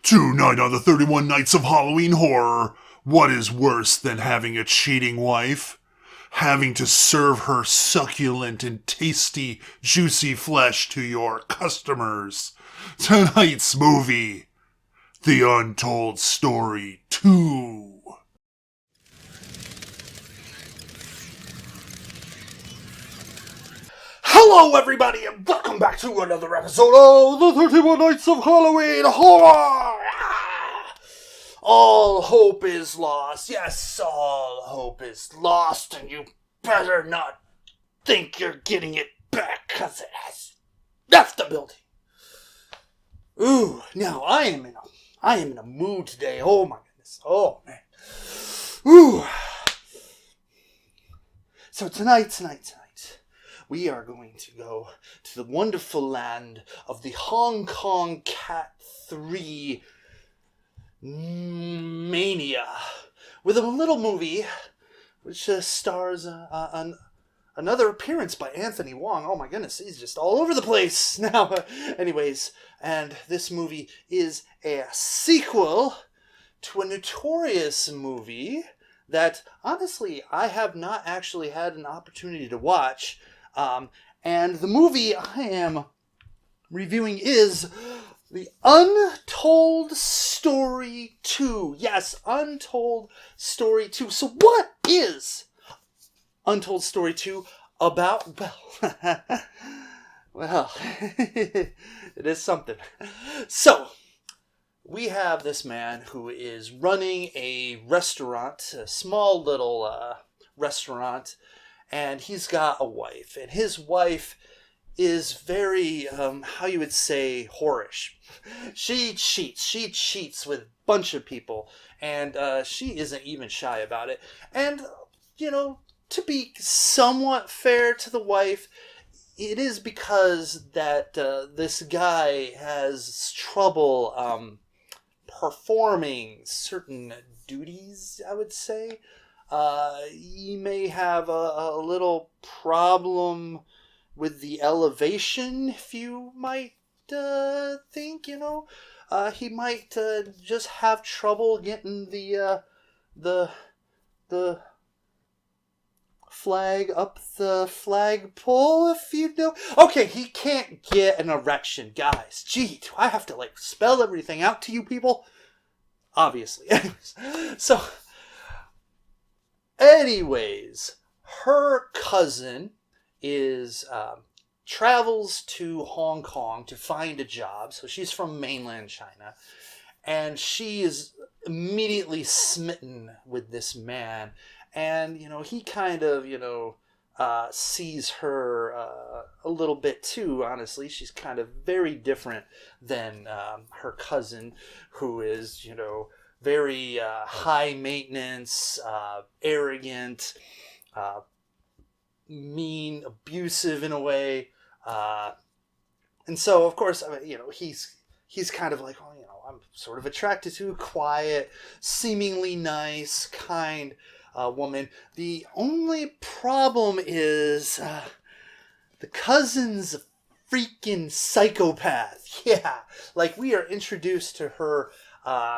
Tonight on the 31 Nights of Halloween Horror, what is worse than having a cheating wife? Having to serve her succulent and tasty, juicy flesh to your customers. Tonight's movie, The Untold Story 2. Hello everybody and welcome back to another episode of the 31 Nights of Halloween Horror! All hope is lost. Yes, all hope is lost, and you better not think you're getting it back, cause it has left the building. Ooh, now I am in a mood today. Oh my goodness. Oh man. Ooh. So tonight, we are going to go to the wonderful land of the Hong Kong Cat 3 mania with a little movie which stars another appearance by Anthony Wong. Oh my goodness, he's just all over the place now. Anyways, and this movie is a sequel to a notorious movie that honestly I have not actually had an opportunity to watch. And the movie I am reviewing is The Untold Story 2. Yes, Untold Story 2. So what is Untold Story 2 about? Well, it is something. So, we have this man who is running a restaurant, a small little restaurant, and he's got a wife, and his wife is very, how you would say, whorish. She cheats with a bunch of people, and she isn't even shy about it. And, you know, to be somewhat fair to the wife, it is because that this guy has trouble performing certain duties, I would say. He may have a little problem with the elevation, if you might think, you know. He might just have trouble getting the flag up the flagpole, if you know. Okay, he can't get an erection, guys. Gee, do I have to, like, spell everything out to you people? Obviously. Anyways, her cousin is travels to Hong Kong to find a job. So she's from mainland China, and she is immediately smitten with this man. And you know, he kind of sees her a little bit too. Honestly, she's kind of very different than her cousin, who is very high maintenance, arrogant, mean, abusive in a way. And so, of course, he's kind of like, I'm sort of attracted to a quiet, seemingly nice, kind woman. The only problem is the cousin's a freaking psychopath. Yeah, like we are introduced to her.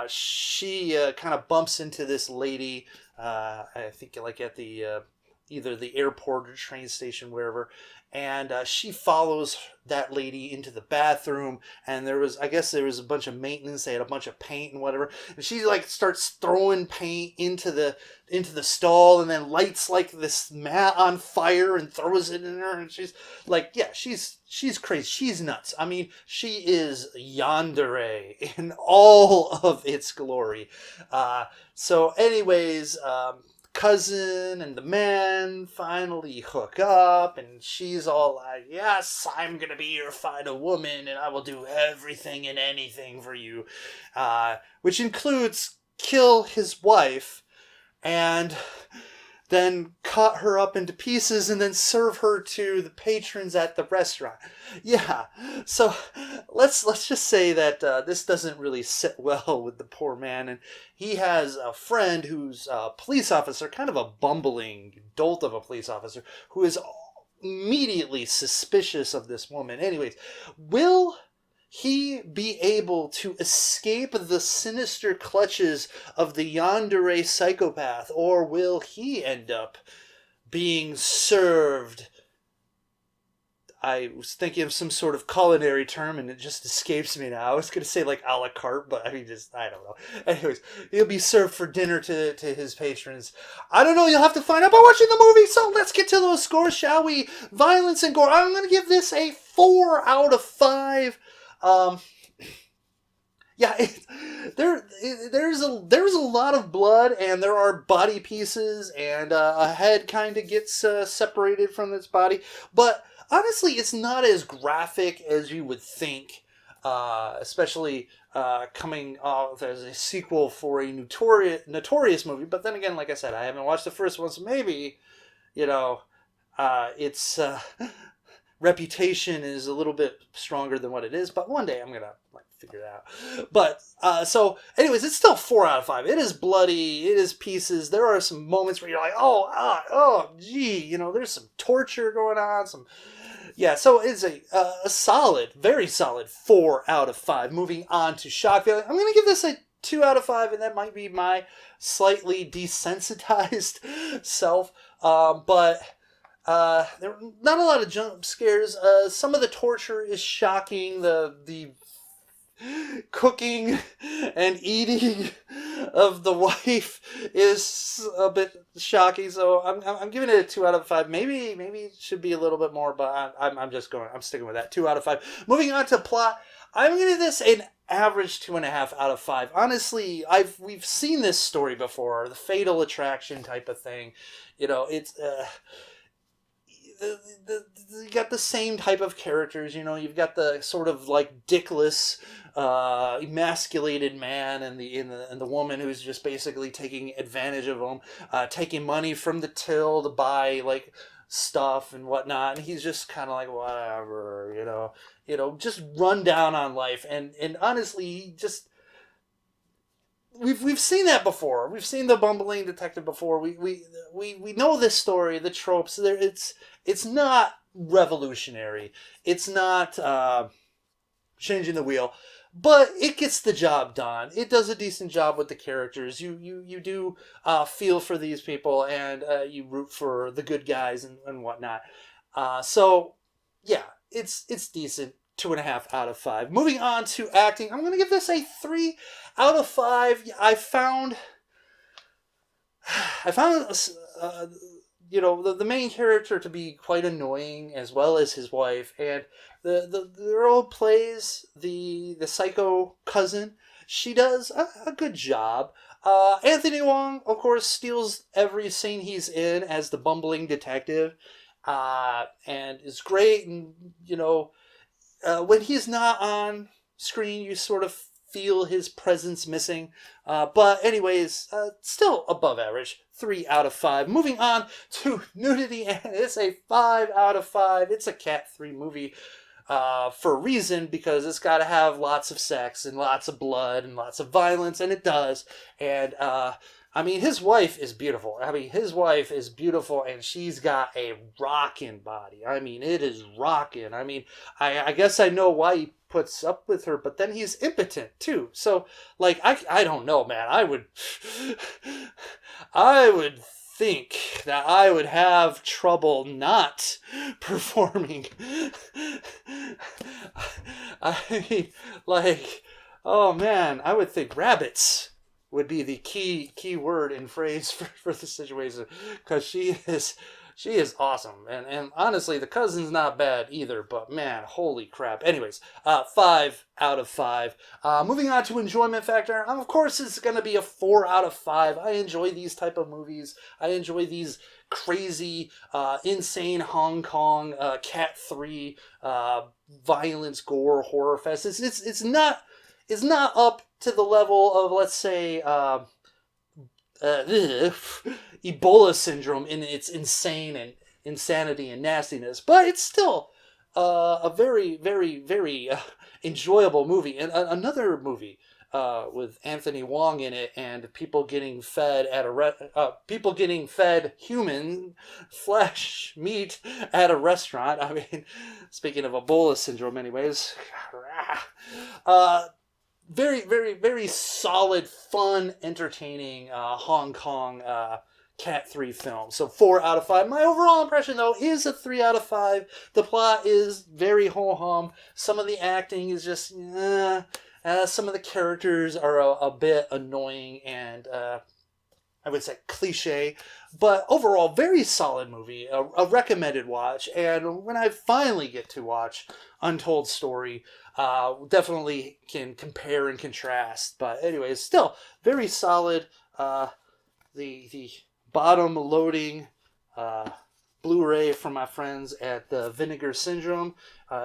She kind of bumps into this lady, I think like at the either the airport or train station, wherever, and she follows that lady into the bathroom, and there was a bunch of maintenance. They had a bunch of paint and whatever, and she like starts throwing paint into the stall, and then lights like this mat on fire and throws it in her, and she's like, yeah, she's crazy, she's nuts. I mean, she is yandere in all of its glory. So anyways, cousin and the man finally hook up, and she's all like, yes, I'm gonna be your final woman, and I will do everything and anything for you, which includes kill his wife and then cut her up into pieces and then serve her to the patrons at the restaurant. Yeah, so let's just say that this doesn't really sit well with the poor man, and he has a friend who's a police officer, kind of a bumbling dolt of a police officer, who is immediately suspicious of this woman. Anyways, will he be able to escape the sinister clutches of the yandere psychopath, or will he end up being served? I was thinking of some sort of culinary term and it just escapes me now. I was going to say like a la carte, but I mean, I don't know. Anyways, he'll be served for dinner to his patrons. I don't know. You'll have to find out by watching the movie. So let's get to those scores, shall we? Violence and gore. I'm going to give this a 4 out of 5. Yeah, there's a lot of blood, and there are body pieces, and a head kind of gets separated from its body. But honestly, it's not as graphic as you would think, especially coming off as a sequel for a notorious movie. But then again, like I said, I haven't watched the first one, so maybe, its reputation is a little bit stronger than what it is. But one day I'm gonna figure it out. But so anyways, it's still 4 out of 5. It is bloody, it is pieces. There are some moments where you're like, gee, there's some torture going on, so it's a solid, very solid 4 out of 5. Moving on to shock value, I'm gonna give this a 2 out of 5, and that might be my slightly desensitized self, but there are not a lot of jump scares. Some of the torture is shocking. The cooking and eating of the wife is a bit shocking, so I'm giving it a 2 out of 5. Maybe it should be a little bit more, but I'm sticking with that 2 out of 5. Moving on to plot, I'm gonna give this an average 2.5 out of 5. Honestly, we've seen this story before, the Fatal Attraction type of thing. It's you got the same type of characters. You've got the sort of like dickless, emasculated man, and the woman who's just basically taking advantage of him, taking money from the till to buy like stuff and whatnot, and he's just kind of like whatever, just run down on life, and honestly, just. We've seen that before. We've seen the bumbling detective before. We know this story, the tropes. It's not revolutionary. It's not changing the wheel, but it gets the job done. It does a decent job with the characters. You do feel for these people, and you root for the good guys and whatnot. So yeah, it's decent. 2.5 out of 5. Moving on to acting, I'm going to give this a 3 out of 5. I found the main character to be quite annoying, as well as his wife, and the girl plays the psycho cousin. She does a good job. Anthony Wong, of course, steals every scene he's in as the bumbling detective, and is great, and when he's not on screen, you sort of feel his presence missing. But anyways, still above average. 3 out of 5. Moving on to Nudity, and it's a 5 out of 5. It's a Cat 3 movie for a reason, because it's got to have lots of sex and lots of blood and lots of violence, and it does. And his wife is beautiful. And she's got a rockin' body. It is rockin'. I guess I know why he puts up with her, but then he's impotent too. So, I don't know, man. I would think that I would have trouble not performing. Oh man, I would think rabbits would be the key word and phrase for the situation, because she is awesome, and honestly, the cousin's not bad either, but man, holy crap. Anyways, 5 out of 5. Moving on to enjoyment factor, of course it's going to be a 4 out of 5. I enjoy these type of movies. I enjoy these crazy, insane Hong Kong Cat 3 violence, gore, horror fest. It's not up to the level of, let's say, Ebola syndrome in its insanity and nastiness, but it's still a very, very, very enjoyable movie. And another movie with Anthony Wong in it, and people getting fed people getting fed human flesh meat at a restaurant. I mean, speaking of Ebola syndrome, anyways. Very, very, very solid, fun, entertaining Hong Kong Cat 3 film. So 4 out of 5. My overall impression, though, is a 3 out of 5. The plot is very ho-hum. Some of the acting is just... some of the characters are a bit annoying and... I would say cliche, but overall, very solid movie, a recommended watch. And when I finally get to watch Untold Story, definitely can compare and contrast. But anyways, still very solid. The bottom loading Blu-ray from my friends at the Vinegar Syndrome,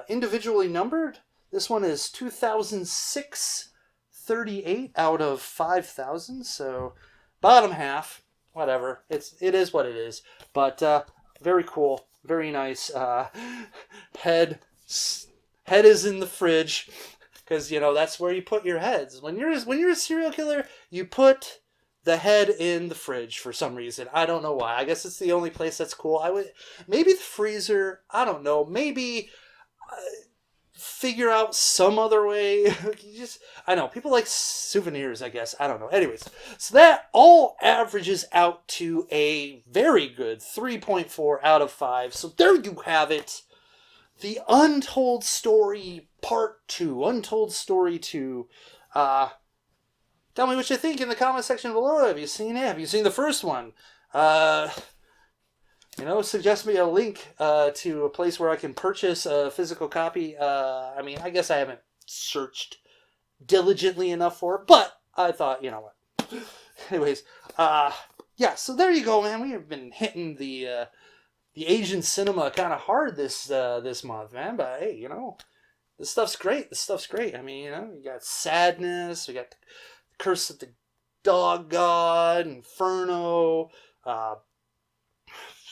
individually numbered. This one is 2006-38 out of 5,000, so bottom half, whatever. It is what it is. But very cool, very nice. Head is in the fridge, because that's where you put your heads. When you're a serial killer, you put the head in the fridge for some reason. I don't know why. I guess it's the only place that's cool. Maybe the freezer. I don't know. Maybe. Figure out some other way. I know people like souvenirs, I guess. I don't know. Anyways, so that all averages out to a very good 3.4 out of 5. So there you have it. The Untold Story Part 2. Untold Story 2. Tell me what you think in the comment section below. Have you seen it? Have you seen the first one? Suggest me a link to a place where I can purchase a physical copy. I guess I haven't searched diligently enough for it, but I thought, what. Anyways, so there you go, man. We have been hitting the Asian cinema kind of hard this month, man. But hey, this stuff's great. I mean, you got Sadness, we got the Curse of the Dog God, Inferno,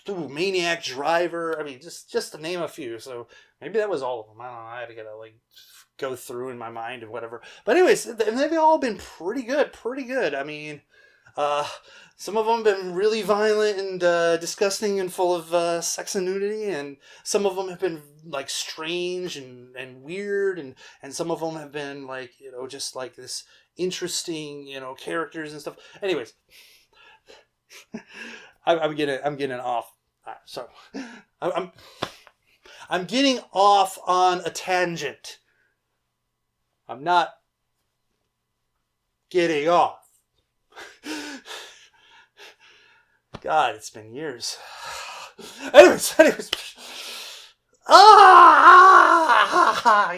Maniac Driver. I mean, just to name a few. So maybe that was all of them. I don't know. I had to go through in my mind and whatever. But anyways, they've all been pretty good. I mean, some of them have been really violent and disgusting and full of sex and nudity, and some of them have been strange and weird, and some of them have been just this interesting characters and stuff. Anyways. I'm getting off. So I'm getting off on a tangent. I'm not getting off. God, it's been years. Anyways.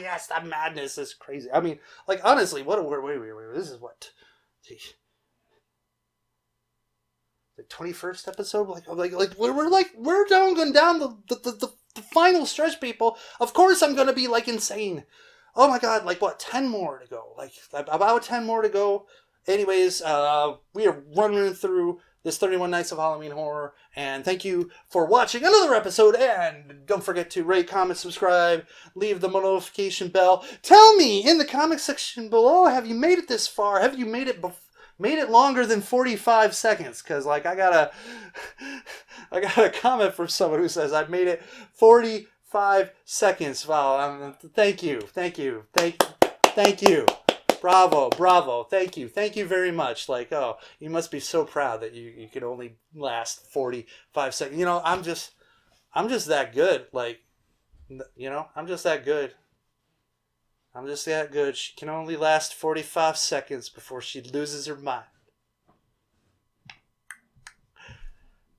Yes, that madness is crazy. I mean, honestly, wait. This is what. The 21st episode, we're going down the final stretch, people. Of course I'm gonna be insane. Oh my god, 10 more to go, about 10 more to go. Anyways, we are running through this 31 Nights of Halloween Horror, and thank you for watching another episode, and don't forget to rate, comment, subscribe, leave the notification bell. Tell me in the comment section below, have you made it this far? Have you made it longer than 45 seconds? Because I got a comment from someone who says I've made it 45 seconds. Wow, thank you. Bravo, thank you very much. You must be so proud that you could only last 45 seconds. I'm just that good. I'm just that good. She can only last 45 seconds before she loses her mind.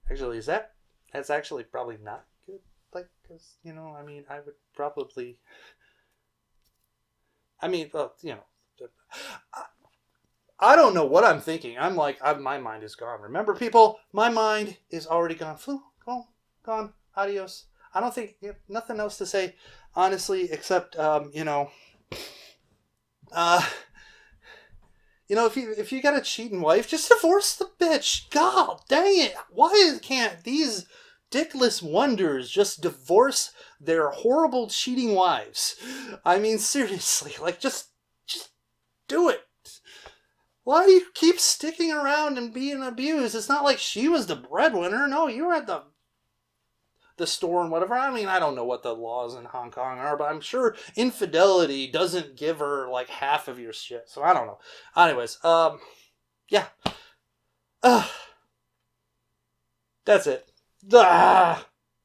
Actually, that's actually probably not good. Because, I would probably... I don't know what I'm thinking. My mind is gone. Remember, people, my mind is already gone. Gone. Adios. I don't think, nothing else to say, honestly, except, if you got a cheating wife, just divorce the bitch. God dang it. Why can't these dickless wonders just divorce their horrible cheating wives? I mean, seriously, just do it. why do you keep sticking around and being abused? It's not like she was the breadwinner. No, you were at the store and whatever. I mean, I don't know what the laws in Hong Kong are, but I'm sure infidelity doesn't give her like half of your shit. So I don't know. Anyways, yeah. That's it. Ah.